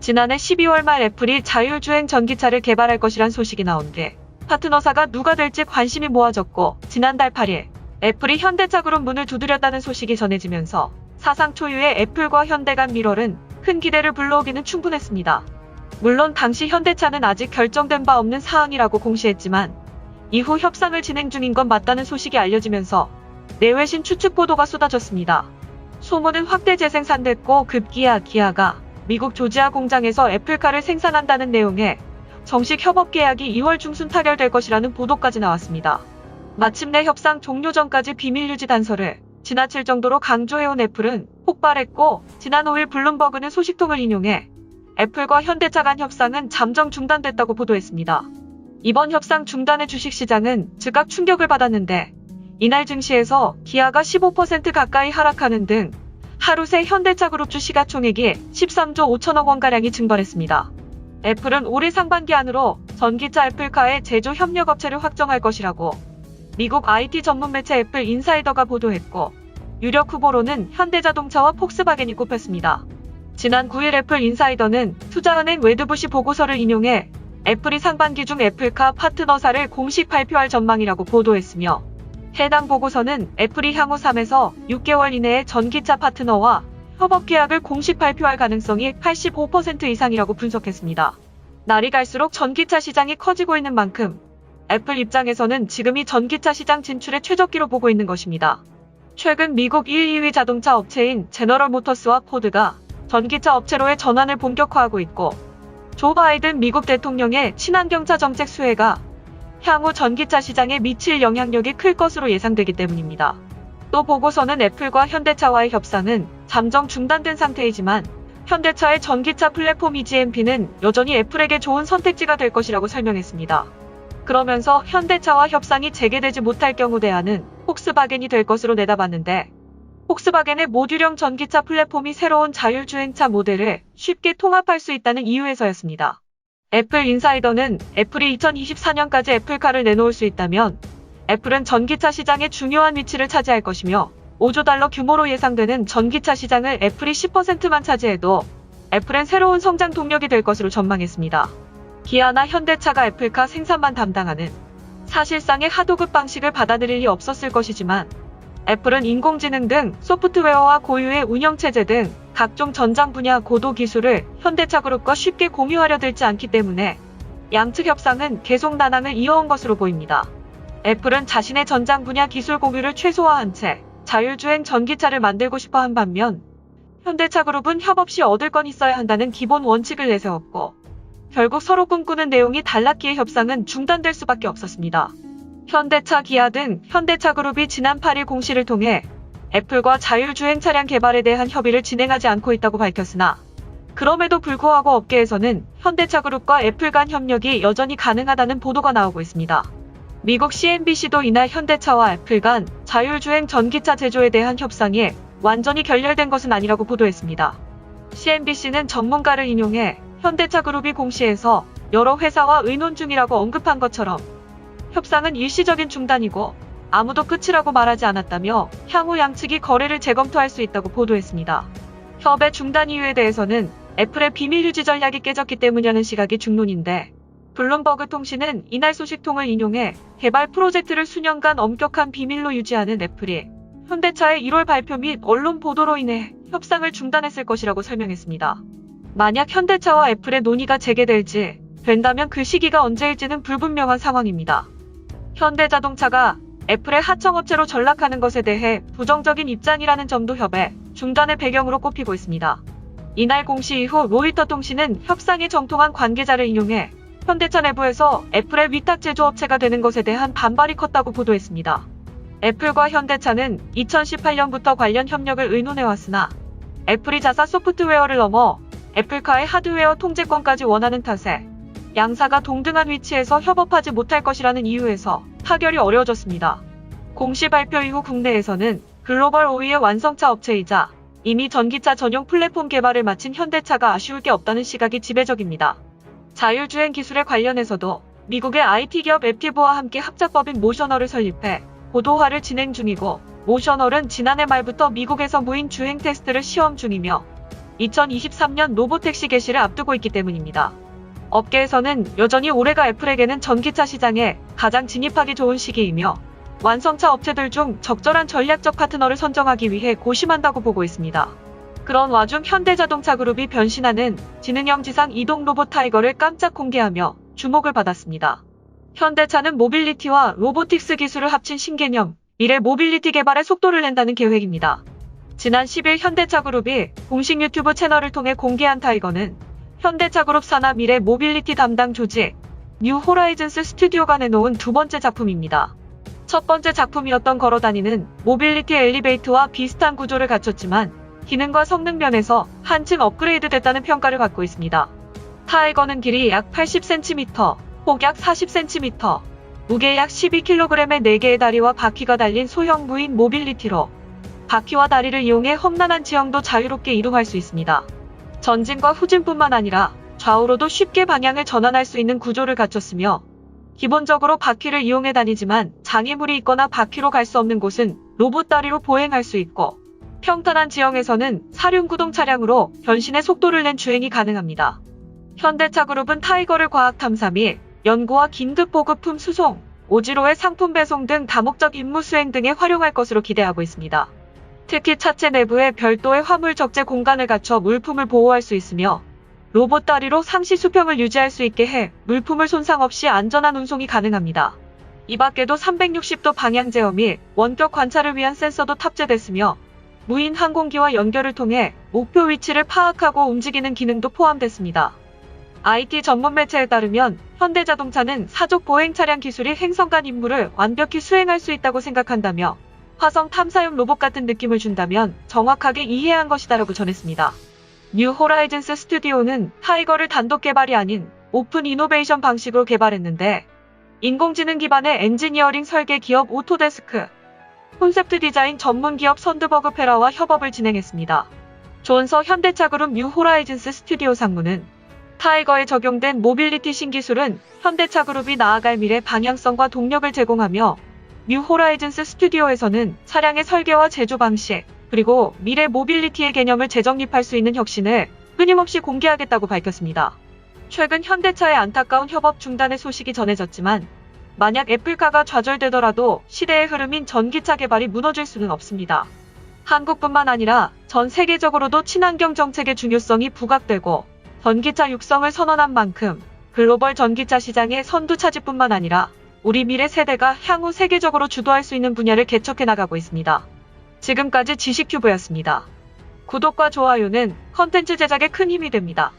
지난해 12월 말 애플이 자율주행 전기차를 개발할 것이란 소식이 나온 뒤 파트너사가 누가 될지 관심이 모아졌고, 지난달 8일 애플이 현대차그룹 문을 두드렸다는 소식이 전해지면서 사상 초유의 애플과 현대 간 밀월은 큰 기대를 불러오기는 충분했습니다. 물론 당시 현대차는 아직 결정된 바 없는 사항이라고 공시했지만 이후 협상을 진행 중인 건 맞다는 소식이 알려지면서 내외신 추측 보도가 쏟아졌습니다. 소문은 확대 재생산됐고, 급기야 기아가 미국 조지아 공장에서 애플카를 생산한다는 내용의 정식 협업 계약이 2월 중순 타결될 것이라는 보도까지 나왔습니다. 마침내 협상 종료 전까지 비밀 유지 단서를 지나칠 정도로 강조해온 애플은 폭발했고, 지난 5일 블룸버그는 소식통을 인용해 애플과 현대차 간 협상은 잠정 중단됐다고 보도했습니다. 이번 협상 중단의 주식시장은 즉각 충격을 받았는데, 이날 증시에서 기아가 15% 가까이 하락하는 등 하루 새 현대차 그룹주 시가총액이 13조 5천억 원가량이 증발했습니다. 애플은 올해 상반기 안으로 전기차 애플카의 제조 협력업체를 확정할 것이라고 미국 IT 전문 매체 애플 인사이더가 보도했고, 유력 후보로는 현대자동차와 폭스바겐이 꼽혔습니다. 지난 9일 애플 인사이더는 투자은행 웨드부시 보고서를 인용해 애플이 상반기 중 애플카 파트너사를 공식 발표할 전망이라고 보도했으며, 해당 보고서는 애플이 향후 3에서 6개월 이내에 전기차 파트너와 협업 계약을 공식 발표할 가능성이 85% 이상이라고 분석했습니다. 날이 갈수록 전기차 시장이 커지고 있는 만큼 애플 입장에서는 지금이 전기차 시장 진출의 최적기로 보고 있는 것입니다. 최근 미국 1, 2위 자동차 업체인 제너럴 모터스와 포드가 전기차 업체로의 전환을 본격화하고 있고, 조 바이든 미국 대통령의 친환경차 정책 수혜가 향후 전기차 시장에 미칠 영향력이 클 것으로 예상되기 때문입니다. 또 보고서는 애플과 현대차와의 협상은 잠정 중단된 상태이지만 현대차의 전기차 플랫폼 EGMP는 여전히 애플에게 좋은 선택지가 될 것이라고 설명했습니다. 그러면서 현대차와 협상이 재개되지 못할 경우 대안은 폭스바겐이 될 것으로 내다봤는데, 폭스바겐의 모듈형 전기차 플랫폼이 새로운 자율주행차 모델을 쉽게 통합할 수 있다는 이유에서였습니다. 애플 인사이더는 애플이 2024년까지 애플카를 내놓을 수 있다면 애플은 전기차 시장의 중요한 위치를 차지할 것이며, 5조 달러 규모로 예상되는 전기차 시장을 애플이 10%만 차지해도 애플은 새로운 성장 동력이 될 것으로 전망했습니다. 기아나 현대차가 애플카 생산만 담당하는 사실상의 하도급 방식을 받아들일 리 없었을 것이지만, 애플은 인공지능 등 소프트웨어와 고유의 운영체제 등 각종 전장 분야 고도 기술을 현대차 그룹과 쉽게 공유하려 들지 않기 때문에 양측 협상은 계속 난항을 이어온 것으로 보입니다. 애플은 자신의 전장 분야 기술 공유를 최소화한 채 자율주행 전기차를 만들고 싶어 한 반면, 현대차 그룹은 협업 시 얻을 건 있어야 한다는 기본 원칙을 내세웠고, 결국 서로 꿈꾸는 내용이 달랐기에 협상은 중단될 수밖에 없었습니다. 현대차, 기아 등 현대차 그룹이 지난 8일 공시를 통해 애플과 자율주행 차량 개발에 대한 협의를 진행하지 않고 있다고 밝혔으나, 그럼에도 불구하고 업계에서는 현대차 그룹과 애플 간 협력이 여전히 가능하다는 보도가 나오고 있습니다. 미국 CNBC도 이날 현대차와 애플 간 자율주행 전기차 제조에 대한 협상이 완전히 결렬된 것은 아니라고 보도했습니다. CNBC는 전문가를 인용해 현대차 그룹이 공시에서 여러 회사와 의논 중이라고 언급한 것처럼 협상은 일시적인 중단이고 아무도 끝이라고 말하지 않았다며 향후 양측이 거래를 재검토할 수 있다고 보도했습니다. 협의 중단 이유에 대해서는 애플의 비밀 유지 전략이 깨졌기 때문이라는 시각이 중론인데, 블룸버그 통신은 이날 소식통을 인용해 개발 프로젝트를 수년간 엄격한 비밀로 유지하는 애플이 현대차의 1월 발표 및 언론 보도로 인해 협상을 중단했을 것이라고 설명했습니다. 만약 현대차와 애플의 논의가 재개될지 된다면 그 시기가 언제일지는 불분명한 상황입니다. 현대자동차가 애플의 하청업체로 전락하는 것에 대해 부정적인 입장이라는 점도 협의 중단의 배경으로 꼽히고 있습니다. 이날 공시 이후 로이터 통신은 협상에 정통한 관계자를 인용해 현대차 내부에서 애플의 위탁 제조업체가 되는 것에 대한 반발이 컸다고 보도했습니다. 애플과 현대차는 2018년부터 관련 협력을 의논해왔으나 애플이 자사 소프트웨어를 넘어 애플카의 하드웨어 통제권까지 원하는 탓에 양사가 동등한 위치에서 협업하지 못할 것이라는 이유에서 타결이 어려워졌습니다. 공시 발표 이후 국내에서는 글로벌 5위의 완성차 업체이자 이미 전기차 전용 플랫폼 개발을 마친 현대차가 아쉬울 게 없다는 시각이 지배적입니다. 자율주행 기술에 관련해서도 미국의 IT 기업 앱티브와 함께 합작법인 모셔널을 설립해 고도화를 진행 중이고, 모셔널은 지난해 말부터 미국에서 무인 주행 테스트를 시험 중이며 2023년 로보택시 개시를 앞두고 있기 때문입니다. 업계에서는 여전히 올해가 애플에게는 전기차 시장에 가장 진입하기 좋은 시기이며 완성차 업체들 중 적절한 전략적 파트너를 선정하기 위해 고심한다고 보고 있습니다. 그런 와중 현대자동차그룹이 변신하는 지능형 지상 이동 로봇 타이거를 깜짝 공개하며 주목을 받았습니다. 현대차는 모빌리티와 로보틱스 기술을 합친 신개념 미래 모빌리티 개발에 속도를 낸다는 계획입니다. 지난 10일 현대차그룹이 공식 유튜브 채널을 통해 공개한 타이거는 현대차그룹 산하 미래 모빌리티 담당 조직 뉴 호라이즌스 스튜디오가 내놓은 두 번째 작품입니다. 첫 번째 작품이었던 걸어다니는 모빌리티 엘리베이터와 비슷한 구조를 갖췄지만 기능과 성능 면에서 한층 업그레이드 됐다는 평가를 받고 있습니다. 타이거는 길이 약 80cm, 폭 약 40cm, 무게 약 12kg의 4개의 다리와 바퀴가 달린 소형 무인 모빌리티로 바퀴와 다리를 이용해 험난한 지형도 자유롭게 이동할 수 있습니다. 전진과 후진뿐만 아니라 좌우로도 쉽게 방향을 전환할 수 있는 구조를 갖췄으며 기본적으로 바퀴를 이용해 다니지만 장애물이 있거나 바퀴로 갈 수 없는 곳은 로봇 다리로 보행할 수 있고 평탄한 지형에서는 사륜구동 차량으로 변신의 속도를 낸 주행이 가능합니다. 현대차그룹은 타이거를 과학탐사 및 연구와 긴급보급품 수송, 오지로의 상품 배송 등 다목적 임무 수행 등에 활용할 것으로 기대하고 있습니다. 특히 차체 내부에 별도의 화물 적재 공간을 갖춰 물품을 보호할 수 있으며 로봇 다리로 상시 수평을 유지할 수 있게 해 물품을 손상 없이 안전한 운송이 가능합니다. 이 밖에도 360도 방향 제어 및 원격 관찰을 위한 센서도 탑재됐으며 무인 항공기와 연결을 통해 목표 위치를 파악하고 움직이는 기능도 포함됐습니다. IT 전문 매체에 따르면 현대자동차는 사족 보행 차량 기술이 행성 간 임무를 완벽히 수행할 수 있다고 생각한다며 화성 탐사용 로봇 같은 느낌을 준다면 정확하게 이해한 것이다라고 전했습니다. 뉴 호라이즌스 스튜디오는 타이거를 단독 개발이 아닌 오픈 이노베이션 방식으로 개발했는데 인공지능 기반의 엔지니어링 설계 기업 오토데스크, 콘셉트 디자인 전문 기업 선드버그 페라와 협업을 진행했습니다. 존서 현대차그룹 뉴 호라이즌스 스튜디오 상무는 타이거에 적용된 모빌리티 신기술은 현대차그룹이 나아갈 미래 방향성과 동력을 제공하며 뉴 호라이즌스 스튜디오에서는 차량의 설계와 제조 방식, 그리고 미래 모빌리티의 개념을 재정립할 수 있는 혁신을 끊임없이 공개하겠다고 밝혔습니다. 최근 현대차의 안타까운 협업 중단의 소식이 전해졌지만 만약 애플카가 좌절되더라도 시대의 흐름인 전기차 개발이 무너질 수는 없습니다. 한국뿐만 아니라 전 세계적으로도 친환경 정책의 중요성이 부각되고 전기차 육성을 선언한 만큼 글로벌 전기차 시장의 선두 차지뿐만 아니라 우리 미래 세대가 향후 세계적으로 주도할 수 있는 분야를 개척해 나가고 있습니다. 지금까지 지식큐브였습니다. 구독과 좋아요는 컨텐츠 제작에 큰 힘이 됩니다.